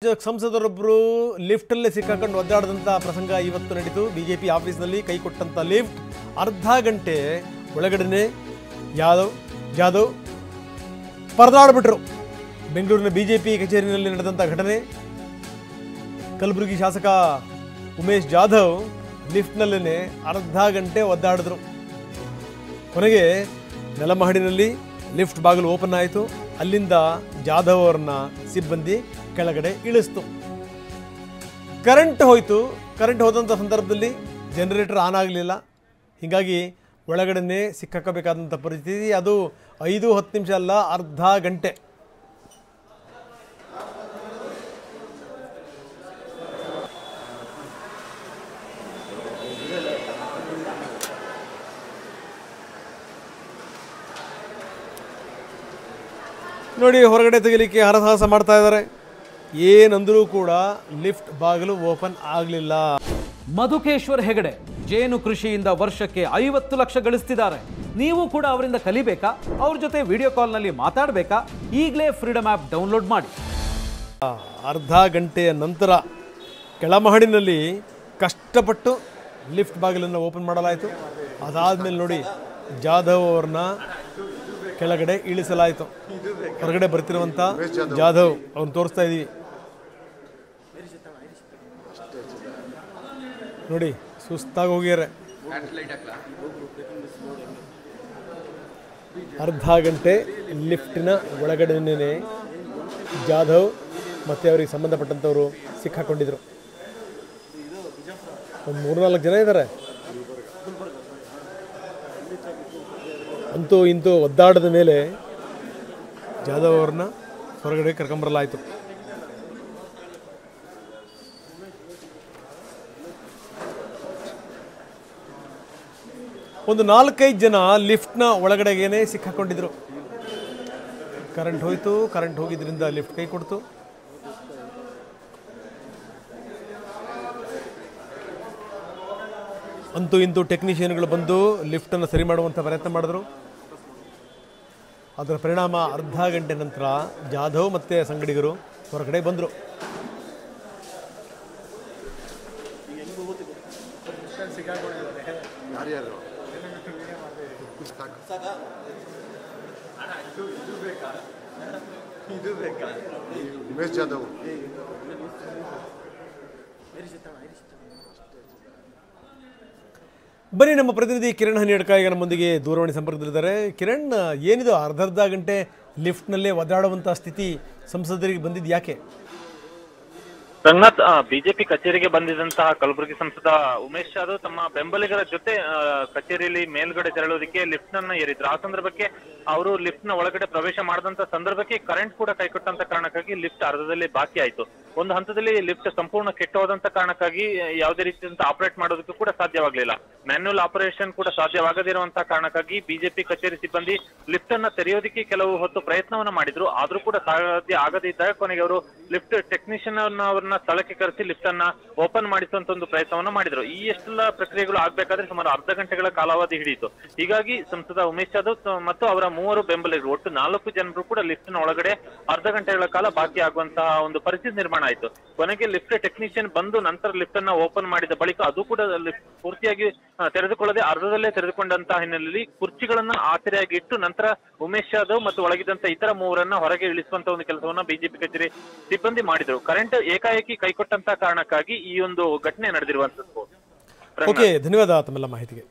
ಸಂಸದರೊಬ್ಬರು lift ಅಲ್ಲಿ ಸಿಕ್ಕಾಕೊಂಡು ಒದ್ದಾಡದಂತ ಪ್ರಸಂಗ ಇವತ್ತು ನಡೆಯಿತು. ಬಿಜೆಪಿ ಆಫೀಸ್ನಲ್ಲಿ ಕೈ ಕೊಟ್ಟಂತ ಲಿಫ್ಟ್ ಅರ್ಧ ಗಂಟೆ ಒಳಗಡೆನೆ ಜಾಧವ್ ಪರದಾಡ್ಬಿಟ್ರು. ಬೆಂಗಳೂರಿನ ಬಿಜೆಪಿ ಕಚೇರಿಯಲ್ಲಿ ನಡೆದಂತ ಘಟನೆ. ಕಲಬುರಗಿ ಶಾಸಕ ಉಮೇಶ್ ಜಾಧವ್ ಲಿಫ್ಟ್ನಲ್ಲೇ ಅರ್ಧ ಗಂಟೆ ಒದ್ದಾಡಿದ್ರು. ಕೊನೆಗೆ ನೆಲಮಹಡಿನಲ್ಲಿ ಲಿಫ್ಟ್ ಬಾಗಿಲು ಓಪನ್ ಆಯಿತು. ಅಲ್ಲಿಂದ ಜಾಧವ್ ಅವರನ್ನ ಸಿಬ್ಬಂದಿ ಕೆಳಗಡೆ ಇಳಿಸ್ತು. ಕರೆಂಟ್ ಹೋಯಿತು. ಕರೆಂಟ್ ಹೋದಂಥ ಸಂದರ್ಭದಲ್ಲಿ ಜನರೇಟರ್ ಆನ್ ಆಗಲಿಲ್ಲ. ಹೀಗಾಗಿ ಒಳಗಡೆ ಸಿಕ್ಕಾಕಬೇಕಾದಂಥ ಪರಿಸ್ಥಿತಿ. ಅದು 5-10 ನಿಮಿಷ ಅಲ್ಲ, ಅರ್ಧ ಗಂಟೆ. ನೋಡಿ, ಹೊರಗಡೆ ತೆಗಿಲಿಕ್ಕೆ ಹರಸಾಹಸ ಮಾಡ್ತಾ ಇದ್ದಾರೆ. ಏನಂದರೂ ಕೂಡ ಲಿಫ್ಟ್ ಬಾಗಿಲು ಓಪನ್ ಆಗಲಿಲ್ಲ. ಮಧುಕೇಶ್ವರ್ ಹೆಗಡೆ ಜೇನು ಕೃಷಿಯಿಂದ ವರ್ಷಕ್ಕೆ 50 ಲಕ್ಷ ಗಳಿಸ್ತಿದ್ದಾರೆ. ನೀವು ಕೂಡ ಅವರಿಂದ ಕಲಿಬೇಕಾ? ಅವ್ರ ಜೊತೆ ವಿಡಿಯೋ ಕಾಲ್ನಲ್ಲಿ ಮಾತಾಡಬೇಕಾ? ಈಗಲೇ ಫ್ರೀಡಮ್ ಆ್ಯಪ್ ಡೌನ್ಲೋಡ್ ಮಾಡಿ. ಅರ್ಧ ಗಂಟೆಯ ನಂತರ ಕೆಳಮಹಡಿನಲ್ಲಿ ಕಷ್ಟಪಟ್ಟು ಲಿಫ್ಟ್ ಬಾಗಿಲನ್ನು ಓಪನ್ ಮಾಡಲಾಯಿತು. ಅದಾದಮೇಲೆ ನೋಡಿ, ಜಾಧವ್ ಅವ್ರನ್ನ ಕೆಳಗಡೆ ಇಳಿಸಲಾಯಿತು. ಹೊರಗಡೆ ಬರ್ತಿರುವಂಥ ಜಾಧವ್ ಅವ್ರನ್ನ ತೋರಿಸ್ತಾ ಇದ್ದೀವಿ ನೋಡಿ, ಸುಸ್ತಾಗಿ ಹೋಗ್ಯಾರೆ. ಅರ್ಧ ಗಂಟೆ ಲಿಫ್ಟಿನ ಒಳಗಡೆನೇ ಜಾಧವ್ ಮತ್ತು ಅವರಿಗೆ ಸಂಬಂಧಪಟ್ಟಂಥವರು ಸಿಕ್ಕಾಕೊಂಡಿದ್ರು. ಒಂದು 3-4 ಜನ ಇದ್ದಾರೆ. ಅಂತೂ ಇಂತೂ ಒದ್ದಾಡದ ಮೇಲೆ ಜಾಧವ್ ಅವ್ರನ್ನ ಹೊರಗಡೆ ಕರ್ಕೊಂಬರಲಾಯಿತು. ಒಂದು 4-5 ಜನ ಲಿಫ್ಟ್ನ ಒಳಗಡೆಗೇನೆ ಸಿಕ್ಕಾಕೊಂಡಿದ್ರು. ಕರೆಂಟ್ ಹೋಯಿತು. ಕರೆಂಟ್ ಹೋಗಿದ್ರಿಂದ ಲಿಫ್ಟ್ ಕೈ ಕೊಡ್ತು. ಅಂತೂ ಇಂತೂ ಟೆಕ್ನಿಷಿಯನ್ಗಳು ಬಂದು ಲಿಫ್ಟನ್ನು ಸರಿ ಮಾಡುವಂಥ ಪ್ರಯತ್ನ ಮಾಡಿದ್ರು. ಅದರ ಪರಿಣಾಮ ಅರ್ಧ ಗಂಟೆ ನಂತರ ಜಾಧವ್ ಮತ್ತು ಸಂಗಡಿಗರು ಹೊರಗಡೆ ಬಂದರು. ಉಮೇಶ್ ಜಾಧವ್ ಬನ್ನಿ, ನಮ್ಮ ಪ್ರತಿನಿಧಿ ಕಿರಣ್ ಹನಿಯಡ್ಕ ಈಗ ನಮ್ಮೊಂದಿಗೆ ದೂರವಾಣಿ ಸಂಪರ್ಕದಲ್ಲಿದ್ದಾರೆ. ಕಿರಣ್, ಏನಿದು ಅರ್ಧ ಗಂಟೆ ಲಿಫ್ಟ್ನಲ್ಲೇ ಒದ್ದಾಡುವಂಥ ಸ್ಥಿತಿ ಸಂಸದರಿಗೆ ಬಂದಿದ್ದು ಯಾಕೆ? ರಂಗನಾಥ್, ಬಿಜೆಪಿ ಕಚೇರಿಗೆ ಬಂದಿದ್ದಂತಹ ಕಲಬುರಗಿ ಸಂಸದ ಉಮೇಶ್ ಜಾಧವ್ ತಮ್ಮ ಬೆಂಬಲಿಗರ ಜೊತೆ ಕಚೇರಿಯಲ್ಲಿ ಮೇಲ್ಗಡೆ ತೆರಳೋದಕ್ಕೆ ಲಿಫ್ಟ್ ಅನ್ನ ಏರಿದ್ರು. ಆ ಸಂದರ್ಭಕ್ಕೆ ಅವರು ಲಿಫ್ಟ್ ನ ಒಳಗಡೆ ಪ್ರವೇಶ ಮಾಡಿದಂತ ಸಂದರ್ಭಕ್ಕೆ ಕರೆಂಟ್ ಕೂಡ ಕೈಕೊಟ್ಟಂತ ಕಾರಣಕ್ಕಾಗಿ ಲಿಫ್ಟ್ ಅರ್ಧದಲ್ಲಿ ಬಾಕಿ ಆಯ್ತು. ಒಂದು ಹಂತದಲ್ಲಿ ಲಿಫ್ಟ್ ಸಂಪೂರ್ಣ ಕೆಟ್ಟು ಹೋದಂತ ಕಾರಣಕ್ಕಾಗಿ ಯಾವುದೇ ರೀತಿಯಂತ ಆಪರೇಟ್ ಮಾಡೋದಕ್ಕೂ ಕೂಡ ಸಾಧ್ಯವಾಗಲಿಲ್ಲ. ಮ್ಯಾನ್ಯುಯಲ್ ಆಪರೇಷನ್ ಕೂಡ ಸಾಧ್ಯವಾಗದಿರುವಂತಹ ಕಾರಣಕ್ಕಾಗಿ ಬಿಜೆಪಿ ಕಚೇರಿ ಸಿಬ್ಬಂದಿ ಲಿಫ್ಟ್ ಅನ್ನ ತೆರೆಯೋದಕ್ಕೆ ಕೆಲವು ಹೊತ್ತು ಪ್ರಯತ್ನವನ್ನ ಮಾಡಿದ್ರು. ಆದ್ರೂ ಕೂಡ ಸಾಧ್ಯ ಆಗದೇ ಇದ್ದಾಗ ಕೊನೆಗೆ ಅವರು ಲಿಫ್ಟ್ ಟೆಕ್ನಿಷಿಯನ್ ಅವರನ್ನ ಸ್ಥಳಕ್ಕೆ ಕರೆಸಿ ಲಿಫ್ಟ್ ಅನ್ನ ಓಪನ್ ಮಾಡಿಸುವಂತ ಒಂದು ಪ್ರಯತ್ನವನ್ನ ಮಾಡಿದ್ರು. ಈ ಎಷ್ಟೆಲ್ಲ ಪ್ರಕ್ರಿಯೆಗಳು ಆಗ್ಬೇಕಾದ್ರೆ ಸುಮಾರು ಅರ್ಧ ಗಂಟೆಗಳ ಕಾಲಾವಧಿ ಹಿಡಿಯಿತು. ಹೀಗಾಗಿ ಸಂಸದ ಉಮೇಶ್ ಜಾಧವ್ ಮತ್ತು ಅವರ 3 ಬೆಂಬಲಿಗರು ಒಟ್ಟು 4 ಜನರು ಕೂಡ ಲಿಫ್ಟ್ ನ ಒಳಗಡೆ ಅರ್ಧ ಗಂಟೆಗಳ ಕಾಲ ಬಾಕಿ ಆಗುವಂತಹ ಒಂದು ಪರಿಸ್ಥಿತಿ ನಿರ್ಮಾಣ ಆಯಿತು. ಕೊನೆಗೆ ಲಿಫ್ಟ್ ಟೆಕ್ನಿಷಿಯನ್ ಬಂದು ನಂತರ ಲಿಫ್ಟ್ ಅನ್ನ ಓಪನ್ ಮಾಡಿದ ಬಳಿಕ ಅದು ಕೂಡ ಪೂರ್ತಿಯಾಗಿ ತೆರೆದುಕೊಳ್ಳದೆ ಅರ್ಧದಲ್ಲೇ ತೆರೆದುಕೊಂಡಂತಹ ಹಿನ್ನೆಲೆಯಲ್ಲಿ ಕುರ್ಚಿಗಳನ್ನ ಆಸರೆಯಾಗಿ ಇಟ್ಟು ನಂತರ ಉಮೇಶ್ ಜಾಧವ್ ಮತ್ತು ಒಳಗಿದ್ದಂತ ಇತರ 3ರನ್ನ ಹೊರಗೆ ಇಳಿಸುವಂತ ಒಂದು ಕೆಲಸವನ್ನ ಬಿಜೆಪಿ ಕಚೇರಿ ಸಿಬ್ಬಂದಿ ಮಾಡಿದ್ರು. ಕರೆಂಟ್ ಏಕಾಏಕಿ ಕೈಕೊಟ್ಟಂತ ಕಾರಣಕ್ಕಾಗಿ ಈ ಒಂದು ಘಟನೆ ನಡೆದಿರುವಂತದ್ದು. ಓಕೆ, ಧನ್ಯವಾದ ತಮ್ಮೆಲ್ಲ ಮಾಹಿತಿಗೆ.